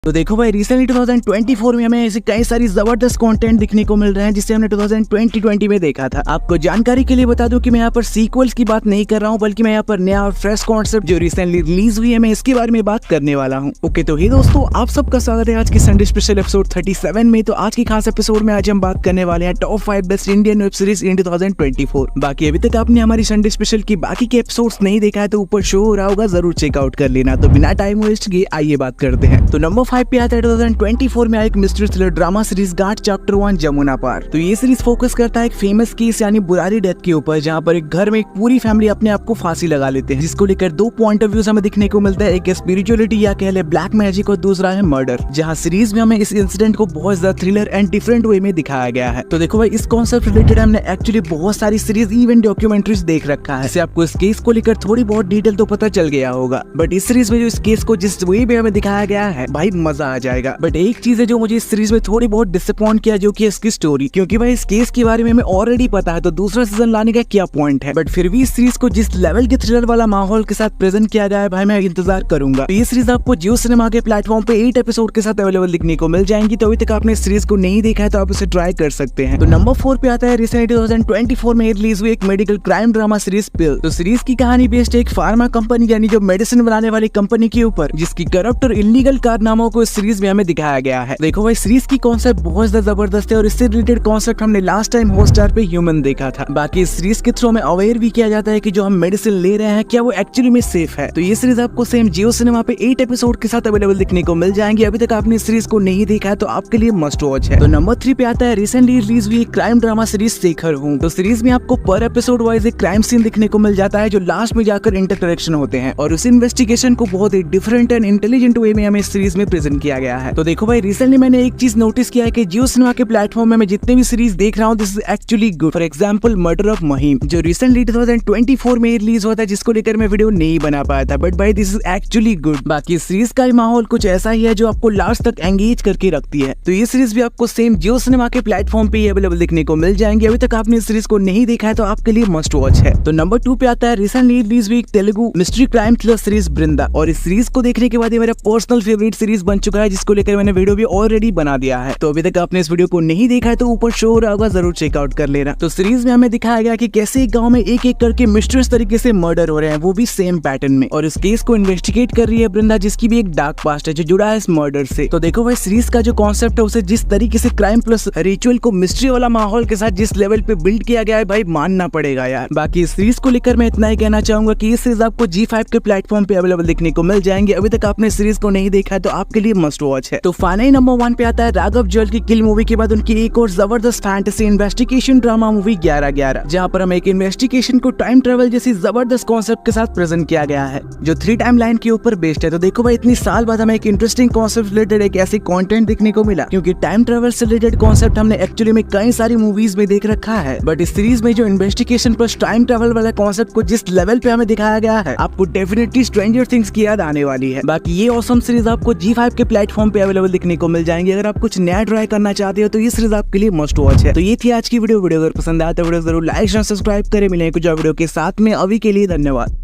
तो देखो भाई रिसेंटली 2024 में हमें ऐसे कई सारी जबरदस्त कंटेंट दिखने को मिल रहे हैं जिससे हमने 2020 में देखा था। आपको जानकारी के लिए बता दूं कि मैं यहाँ पर सीक्वल्स की बात नहीं कर रहा हूँ, बल्कि मैं यहाँ पर नया और फ्रेश कॉन्सेप्ट जो रिसेंटली रिलीज हुई है मैं इसके बारे में बात करने वाला हूँ। ओके तो हे दोस्तों, आप सबका स्वागत है आज की संडे स्पेशल एपिसोड 37 में। तो आज की खास एपिसोड में आज हम बात करने वाले हैं top 5 best Indian web series in 2024। बाकी अभी तक आपने हमारी संडे स्पेशल की बाकी के एपिसोड्स नहीं देखा है तो ऊपर शो हो रहा होगा, जरूर चेकआउट कर लेना। तो बिना टाइम वेस्ट किए आइए बात करते हैं। तो नंबर 5 पे आता है 2024 में एक mystery thriller drama series guard chapter 1 Jamuna Paar. तो ये सीरीज फोकस करता है एक फेमस केस यानी बुरारी डेथ के ऊपर, जहाँ पर एक घर में एक पूरी फैमिली अपने आप को फांसी लगा लेते हैं, जिसको लेकर दो पॉइंट ऑफ व्यू हमें दिखने को मिलता है। एक स्पिरिचुअलिटी या कह ले ब्लैक मैजिक और दूसरा है मर्डर, जहाँ सीरीज में हमें इस इंसिडेंट को बहुत ज्यादा थ्रिलर एंड डिफरेंट वे में दिखाया गया है। तो देखो भाई, इस कॉन्सेप्ट रिलेटेड हमने एक्चुअली बहुत सारी सीरीज इवन डॉक्यूमेंट्रीज देख रखा है, इससे आपको इस केस को लेकर थोड़ी बहुत डिटेल तो पता चल गया होगा। बट इस सीरीज में जो इस केस को जिस वे में हमें दिखाया गया है भाई मजा आ जाएगा। बट एक चीज है जो मुझे इस सीरीज में थोड़ी बहुत डिसअपॉइंट किया, जो कि इसकी स्टोरी, क्योंकि भाई इस केस के बारे में हमें ऑलरेडी पता है तो दूसरा सीजन लाने का क्या पॉइंट है। बट फिर भी इस सीरीज को जिस लेवल के थ्रिलर वाला माहौल के साथ प्रेजेंट किया गया है भाई, मैं इंतजार करूंगा। तो ये सीरीज आपको जियो सिनेमा के प्लेटफॉर्म पे 8 एपिसोड के साथ अवेलेबल दिखने को मिल जाएंगी। तो अभी तक आपने इस सीरीज को नहीं देखा है तो आप इसे ट्राई कर सकते हैं। तो नंबर 4 पे आता है रिसेंटली 2024 में रिलीज हुई एक मेडिकल क्राइम ड्रामा सीरीज पिल। तो सीरीज की कहानी बेस्ड एक फार्मा कंपनी यानी जो मेडिसिन बनाने वाली कंपनी के ऊपर, जिसकी करप्ट और इलीगल कारनामों को इस सीरीज में हमें दिखाया गया है। देखो भाई, सीरीज की कॉन्सेप्ट बहुत ज्यादा जबरदस्त है और इससे रिलेटेड कॉन्सेप्ट हमने लास्ट टाइम हॉटस्टार पे ह्यूमन देखा था। बाकी इस सीरीज के थ्रू हमें अवेयर भी किया जाता है कि जो हम मेडिसिन ले रहे हैं क्या वो एक्चुअली में सेफ है। तो ये सीरीज आपको सेम जियो सिनेमा पे 8 एपिसोड के साथ अवेलेबल दिखने को मिल जाएंगे। अभी तक आपने इस सीरीज को नहीं देखा है तो आपके लिए मस्ट वॉच है। तो नंबर 3 पे आता है रिसेंटली रिलीज हुई क्राइम ड्रामा सीरीज शेखर हूँ। तो सीरीज में आपको पर एपिसोड वाइज एक क्राइम सीन दिखने को मिल जाता है जो लास्ट में जाकर इंटरकनेक्शन होते हैं, और उस इन्वेस्टिगेशन को बहुत ही डिफरेंट एंड इंटेलिजेंट वे में हमें इस सीरीज में प्रेजेंट किया गया है। तो देखो भाई, रिसेंटली मैंने एक चीज नोटिस किया है कि जियो सिनेमा के प्लेटफॉर्म में मैं जितने भी सीरीज देख रहा हूँ this is actually good. For example murder of Mahim जो रिसेंटली 2024 में रिलीज हुआ था, जिसको लेकर मैं वीडियो नहीं बना पाया था, बट भाई दिस इज एक्चुअली गुड। बाकी सीरीज का माहौल कुछ ऐसा ही है जो आपको लास्ट तक एंगेज करके रखती है। तो ये सीरीज भी आपको सेम जियो सिनेमा के प्लेटफॉर्म पे अवेलेबल दिखने को मिल जाएंगे। अभी तक आपने इस सीरीज को नहीं देखा है तो आपके लिए मस्ट वॉच है। तो नंबर 2 पे आता है रिसेंटली रिलीज हुई Telugu mystery crime thriller series Brinda, और इस सीरीज को देखने के बाद ये मेरा पर्सनल फेवरेट सीरीज बन चुका है, जिसको लेकर मैंने वीडियो भी ऑलरेडी बना दिया है। तो अभी तक आपने इस वीडियो को नहीं देखा है तो ऊपर शो हो रहा होगा, जरूर चेकआउट कर लेना। तो सीरीज में हमें दिखाया गया कि कैसे एक गांव में एक एक करके मिस्ट्रियस तरीके से मर्डर हो रहे हैं, वो भी सेम पैटर्न में, और इस केस को इन्वेस्टिगेट कर रही है बृंदा, जिसकी भी एक डार्क पास्ट है जो जुड़ा है इस मर्डर से। तो देखो भाई, सीरीज का जो कॉन्सेप्ट है उसे जिस तरीके से क्राइम प्लस रिचुअल को मिस्ट्री वाला माहौल के साथ जिस लेवल पे बिल्ड किया गया है भाई, मानना पड़ेगा यार। बाकी इस सीरीज को लेकर मैं इतना ही कहना चाहूंगा कि ये सीरीज आपको G5 के प्लेटफॉर्म पे अवेलेबल देखने को मिल जाएंगे। अभी तक आपने सीरीज को नहीं देखा है तो आपके लिए मस्ट वॉच है। तो फाइनली नंबर 1 पे आता है राघव जुएल की किल मूवी के बाद उनकी एक और जबरदस्त फैंटेसी इन्वेस्टिगेशन ड्रामा मूवी 11/11, जहां पर हमें एक इन्वेस्टिगेशन को टाइम ट्रेवल जैसी जबरदस्त कॉन्सेप्ट के साथ प्रेजेंट किया गया है जो 3 टाइम लाइन के ऊपर बेस्ड है। तो देखो भाई, इतनी साल बाद हमें एक इंटरेस्टिंग कॉन्सेप्ट रिलेटेड एक ऐसी कंटेंट देखने को मिला, क्योंकि टाइम ट्रेवल से रिलेटेड कॉन्सेप्ट हमने एक्चुअली में कई सारी मूवीज में देख रखा है, बट इस सीरीज में जो इन्वेस्टिगेशन प्लस टाइम ट्रेवल वाला कॉन्सेप्ट को जिस लेवल पे हमें दिखाया गया है, आपको डेफिनेटली स्ट्रेंजर थिंग्स की याद आने वाली है। बाकी ये ऑसम सीरीज आपको G5 के प्लेटफॉर्म पे अवेलेबल दिखने को मिल जाएंगे। अगर आप कुछ नया ट्राई करना चाहते हो तो ये सीरीज आपके लिए मस्ट वॉच है। तो ये थी आज की वीडियो। अगर पसंद आया तो वीडियो जरूर लाइक और सब्सक्राइब करें। मिलेंगे कुछ वीडियो के साथ में, अभी के लिए धन्यवाद।